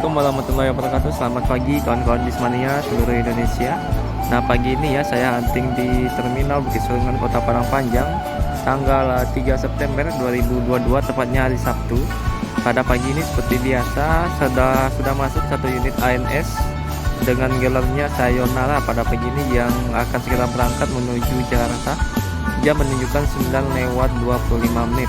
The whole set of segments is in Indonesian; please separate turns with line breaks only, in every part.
Assalamualaikum warahmatullahi wabarakatuh. Selamat pagi kawan-kawan Bismania seluruh Indonesia. Nah, pagi ini ya saya hunting di Terminal Bukit Serungan Kota Padang Panjang tanggal 3 September 2022, tepatnya hari Sabtu. Pada pagi ini seperti biasa sudah masuk satu unit ANS dengan gelarnya Sayonara pada pagi ini yang akan segera berangkat menuju Jakarta. Jam menunjukkan 9:25 menit.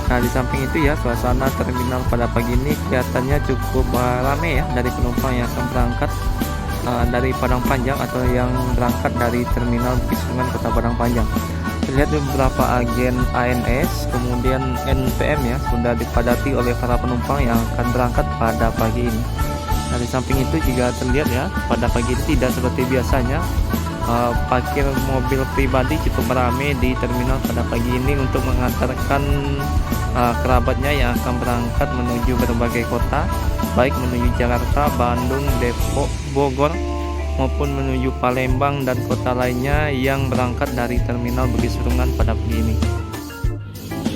Nah, di samping itu ya, suasana terminal pada pagi ini kelihatannya cukup ramai ya, dari penumpang yang akan berangkat dari Padang Panjang atau yang berangkat dari Terminal Bukit Serungan Kota Padang Panjang. Terlihat beberapa agen ANS, kemudian NPM ya, sudah dipadati oleh para penumpang yang akan berangkat pada pagi ini. Nah, di samping itu juga terlihat ya, pada pagi ini tidak seperti biasanya. Parkir mobil pribadi cukup ramai di terminal pada pagi ini untuk mengantarkan kerabatnya yang akan berangkat menuju berbagai kota, baik menuju Jakarta, Bandung, Depok, Bogor, maupun menuju Palembang dan kota lainnya yang berangkat dari terminal Bukit Serungan pada pagi ini.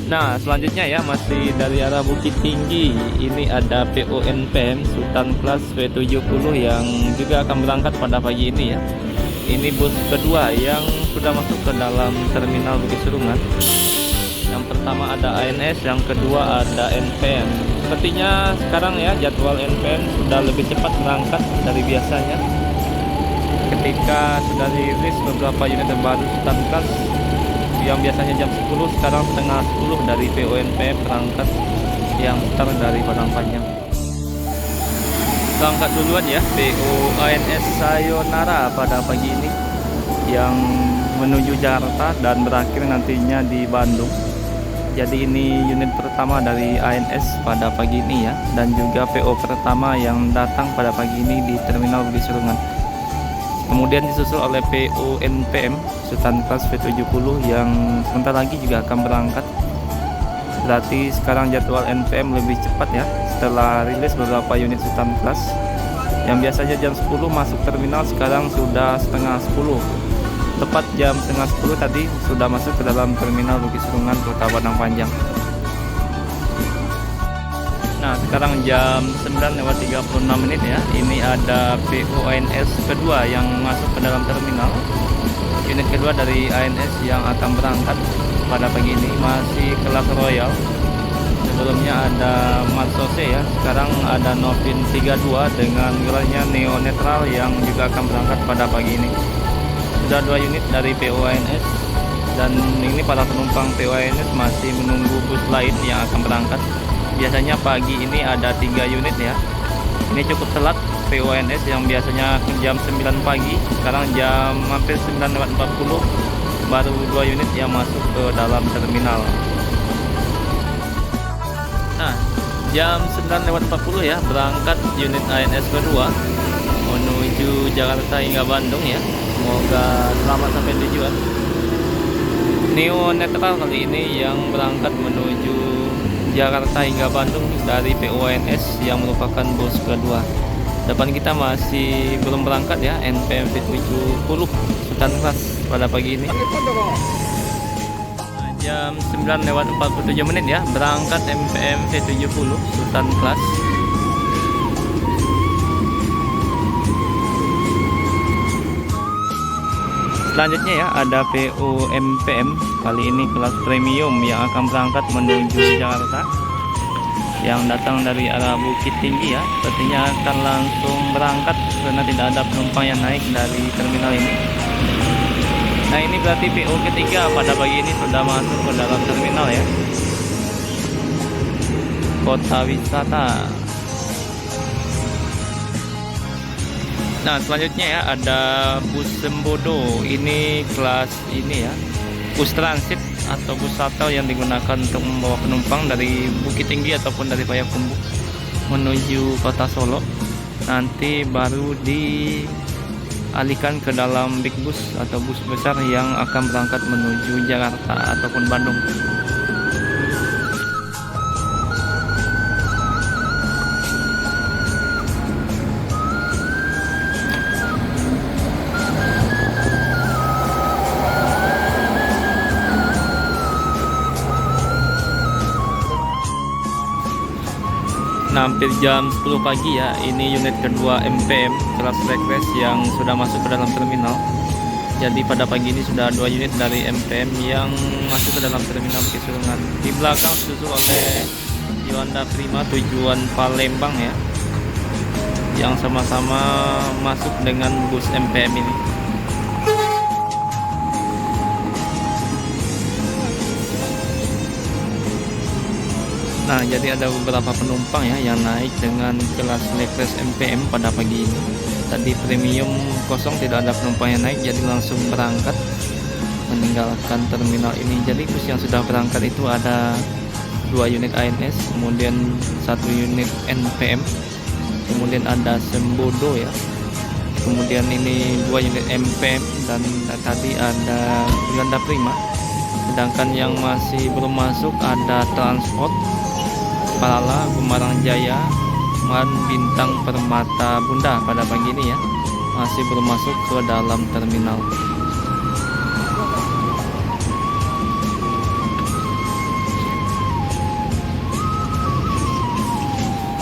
Nah, selanjutnya ya, masih dari arah Bukit Tinggi, ini ada PO NPM Sultan Class V70 yang juga akan berangkat pada pagi ini ya. Ini bus kedua yang sudah masuk ke dalam terminal Bukit Serungan. Yang pertama ada ANS, yang kedua ada NPM. Sepertinya sekarang ya jadwal NPM sudah lebih cepat berangkat dari biasanya. Ketika sudah rilis beberapa unit terbaru Sultan Class yang biasanya jam 10, sekarang setengah 10 dari PO NPM berangkat yang start dari Padang Panjang. Berangkat duluan ya PO ANS Sayonara pada pagi ini yang menuju Jakarta dan berakhir nantinya di Bandung. Jadi ini unit pertama dari ANS pada pagi ini ya, dan juga PO pertama yang datang pada pagi ini di Terminal Bukit Serungan. Kemudian disusul oleh PO NPM Sultan Class V70 yang sebentar lagi juga akan berangkat. Berarti sekarang jadwal NPM lebih cepat ya, setelah rilis beberapa unit Sultan Class yang biasanya jam 10 masuk terminal, sekarang sudah setengah 10. Tepat jam setengah 10 tadi sudah masuk ke dalam terminal Bukit Serungan Kota Padang Panjang. Nah, sekarang jam 9:36 menit ya. Ini ada PO ANS kedua yang masuk ke dalam terminal. Unit kedua dari ANS yang akan berangkat pada pagi ini masih kelas Royal. Sebelumnya ada Matsose ya, sekarang ada Novin 32 dengan gelarnya Neo Netral yang juga akan berangkat pada pagi ini. Sudah 2 unit dari PO ANS, dan ini para penumpang PO ANS masih menunggu bus lain yang akan berangkat. Biasanya pagi ini ada 3 unit ya. Ini cukup telat PO ANS yang biasanya jam 9 pagi, sekarang jam hampir 9:40 baru 2 unit yang masuk ke dalam terminal. Nah, jam 9:40 ya berangkat unit ANS kedua menuju Jakarta hingga Bandung ya. Semoga selamat sampai tujuan. Neo Netral kali ini yang berangkat menuju Jakarta hingga Bandung dari PO ANS yang merupakan bus kedua. Depan kita masih belum berangkat ya, NPM V70 Sultan Class pada pagi ini. Jam 9:47 menit ya berangkat NPM V70 Sultan Class. Selanjutnya ya ada PO MPM, kali ini kelas premium yang akan berangkat menuju Jakarta, yang datang dari arah Bukit Tinggi ya. Sepertinya akan langsung berangkat karena tidak ada penumpang yang naik dari terminal ini. Nah, ini berarti PO ketiga pada pagi ini sudah masuk ke dalam terminal ya. Kota wisata. Nah, selanjutnya ya ada bus Sembodo. Ini kelas ini ya, bus transit atau bus shuttle yang digunakan untuk membawa penumpang dari Bukit Tinggi ataupun dari Payakumbuh menuju kota Solo. Nanti baru dialihkan ke dalam big bus atau bus besar yang akan berangkat menuju Jakarta ataupun Bandung. Nah, hampir jam 10 pagi ya. Ini unit kedua MPM kelas request yang sudah masuk ke dalam terminal. Jadi pada pagi ini sudah 2 unit dari MPM yang masuk ke dalam terminal Bukit Sulungan. Di belakang disusul oleh Yuanda Prima tujuan Palembang ya, yang sama-sama masuk dengan bus MPM ini. Nah, jadi ada beberapa penumpang ya yang naik dengan kelas request MPM pada pagi ini. Tadi premium kosong, tidak ada penumpang yang naik, jadi langsung berangkat meninggalkan terminal ini. Jadi bus yang sudah berangkat itu ada 2 unit ANS, kemudian 1 unit NPM, kemudian ada Sembodo ya, kemudian ini 2 unit MPM, dan tadi ada Yuanda Prima. Sedangkan yang masih belum masuk ada Transport, Palala, Gumarang Jaya, dan Bintang Permata Bunda pada pagi ini ya, masih belum masuk ke dalam terminal.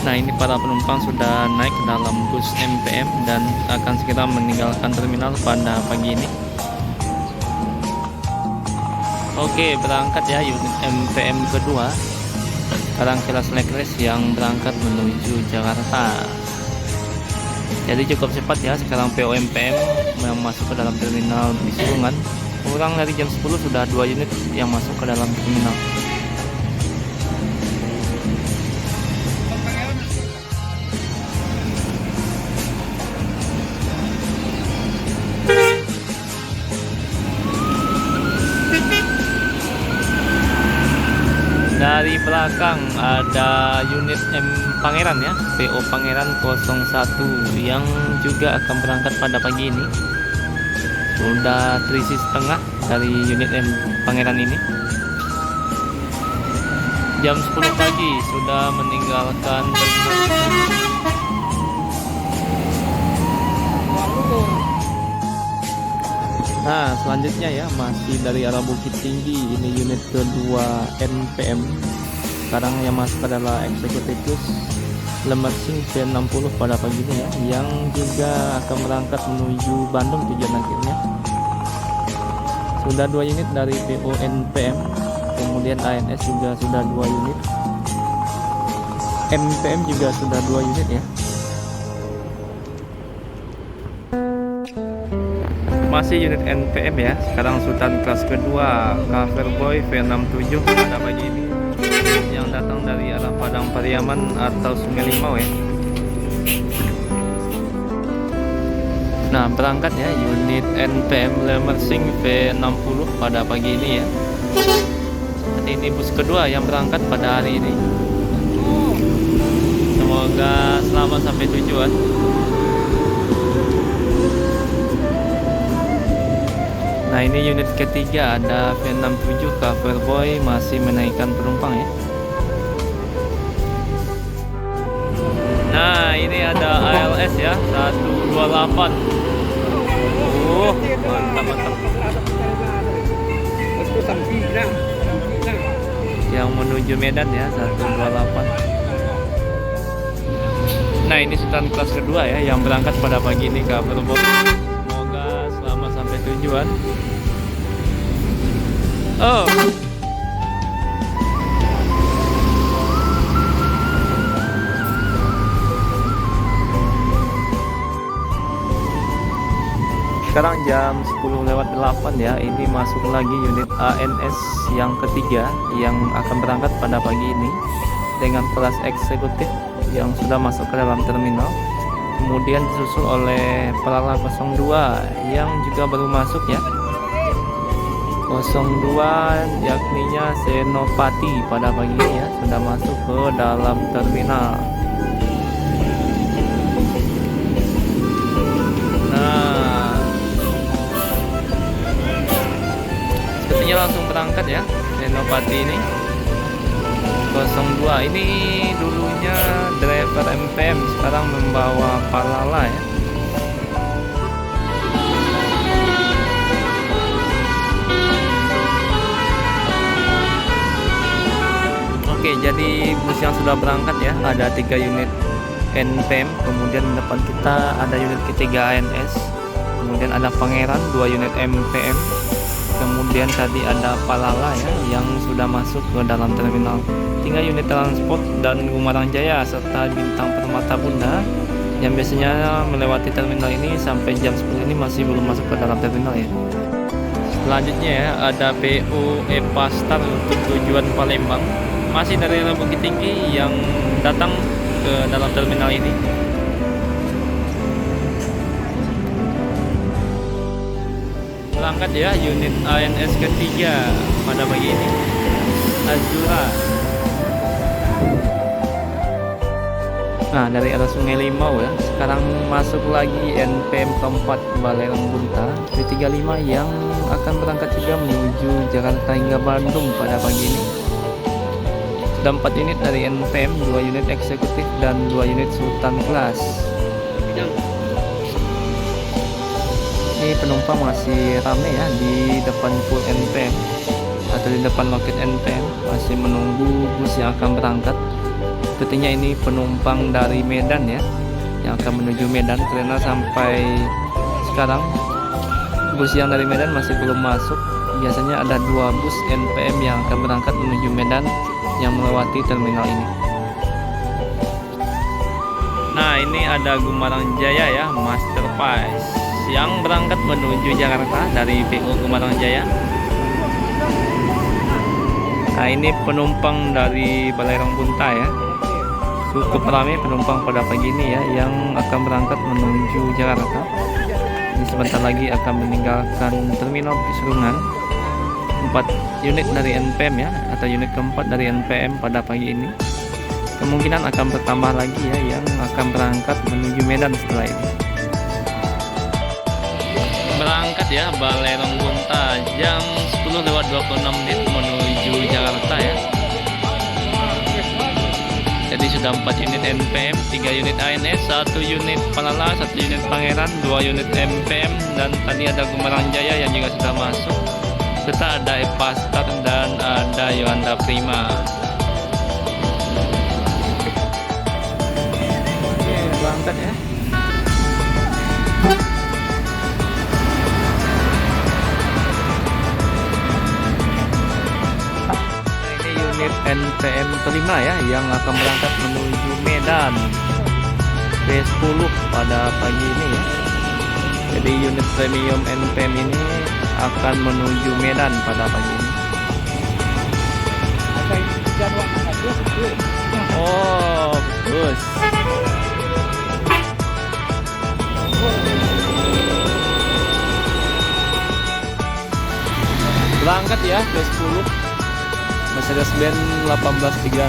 Nah, ini para penumpang sudah naik ke dalam bus MPM dan akan segera meninggalkan terminal pada pagi ini. Oke, berangkat ya unit MPM kedua. Sekarang kelas request yang berangkat menuju Jakarta. Jadi cukup cepat ya sekarang PO MPM yang masuk ke dalam terminal Bukit Sulungan. Kurang dari jam 10 sudah 2 unit yang masuk ke dalam terminal. Dari belakang ada unit M Pangeran ya, PO Pangeran 01 yang juga akan berangkat pada pagi ini. Sudah terisi setengah dari unit M Pangeran ini. Jam 10 pagi sudah meninggalkan terminal. Nah, selanjutnya ya, masih dari arah Bukit Tinggi, ini unit kedua NPM. Sekarang yang masuk adalah eksekutif Lemersing V60 pada pagi ini ya, yang juga akan berangkat menuju Bandung tujuan akhirnya. Sudah 2 unit dari PO NPM, kemudian ANS juga sudah 2 unit, MPM juga sudah 2 unit ya. Masih unit NPM ya, sekarang Sultan kelas kedua Coverboy V67 pada pagi ini yang datang dari arah Padang Pariaman atau Sungai Limau ya. Nah, berangkat ya unit NPM Lemersing V60 pada pagi ini ya. Jadi ini bus kedua yang berangkat pada hari ini. Semoga selamat sampai tujuan. Nah, ini unit ketiga ada V67 Coverboy masih menaikkan penumpang ya. Nah, ini ada ALS ya 128. Mantap. Yang menuju Medan ya 128. Nah, ini Sultan kelas kedua ya yang berangkat pada pagi ini Coverboy. Semoga selamat sampai tujuan. Oh. Sekarang jam 10:08 ya. Ini masuk lagi unit ANS yang ketiga yang akan berangkat pada pagi ini dengan kelas eksekutif yang sudah masuk ke dalam terminal. Kemudian disusul oleh Palala 02 yang juga baru masuk ya. 02 yakninya Senopati pada pagi ini ya, sudah masuk ke dalam terminal. Nah, sepertinya langsung berangkat ya Senopati ini. 02 ini dulunya driver MPM, sekarang membawa Palala ya. Oke, jadi bus yang sudah berangkat ya, ada 3 unit NPM, kemudian di depan kita ada unit ketiga ANS, kemudian ada Pangeran 2 unit MPM, kemudian tadi ada Palala ya yang sudah masuk ke dalam terminal, 3 unit transport dan Gumarang Jaya serta Bintang Permata Bunda yang biasanya melewati terminal ini sampai jam 10 ini masih belum masuk ke dalam terminal ya. Selanjutnya ya ada PO EPA Star untuk tujuan Palembang, masih dari Bukit Tinggi yang datang ke dalam terminal ini. Berangkat ya unit ANS ketiga pada pagi ini, Azura. Nah, dari arah Sungai Limau ya, sekarang masuk lagi NPM keempat Balerang Bunta P35 yang akan berangkat juga menuju Jakarta hingga Bandung pada pagi ini. Ada 4 unit dari NPM, 2 unit eksekutif dan 2 unit Sultan Class. Ini penumpang masih ramai ya di depan pool NPM atau di depan loket NPM, masih menunggu bus yang akan berangkat. Sepertinya ini penumpang dari Medan ya, yang akan menuju Medan, karena sampai sekarang bus yang dari Medan masih belum masuk. Biasanya ada 2 bus NPM yang akan berangkat menuju Medan yang melewati terminal ini. Nah, ini ada Gumarang Jaya ya, Masterpiece yang berangkat menuju Jakarta dari PO Gumarang Jaya. Nah, ini penumpang dari Balerang Bunta ya. Cukup ramai penumpang pada pagi ini ya yang akan berangkat menuju Jakarta. Ini sebentar lagi akan meninggalkan terminal Bukit Serungan. 4 unit dari NPM ya, atau unit keempat dari NPM pada pagi ini. Kemungkinan akan bertambah lagi ya yang akan berangkat menuju Medan setelah ini. Berangkat ya Balerang Bunta jam 10:26 menuju Jakarta ya. Jadi sudah 4 unit NPM, 3 unit ANS, 1 unit Palala, 1 unit Pangeran, 2 unit MPM, dan tadi ada Gumarang Jaya yang juga sudah masuk. Serta ada EPA Star dan ada Yohanda Prima. Oke, berangkat ya. Ini unit NPM kelima ya yang akan berangkat menuju Medan P10 pada pagi ini ya. Jadi unit premium NPM ini akan menuju Medan pada pagi ini. Oh, bagus. Berangkat ya P10 Mercedes-Benz 1836,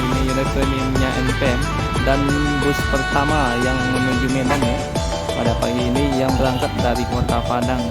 ini unit premiumnya NPM dan bus pertama yang menuju Medan ya pada pagi ini yang berangkat dari Kota Padang.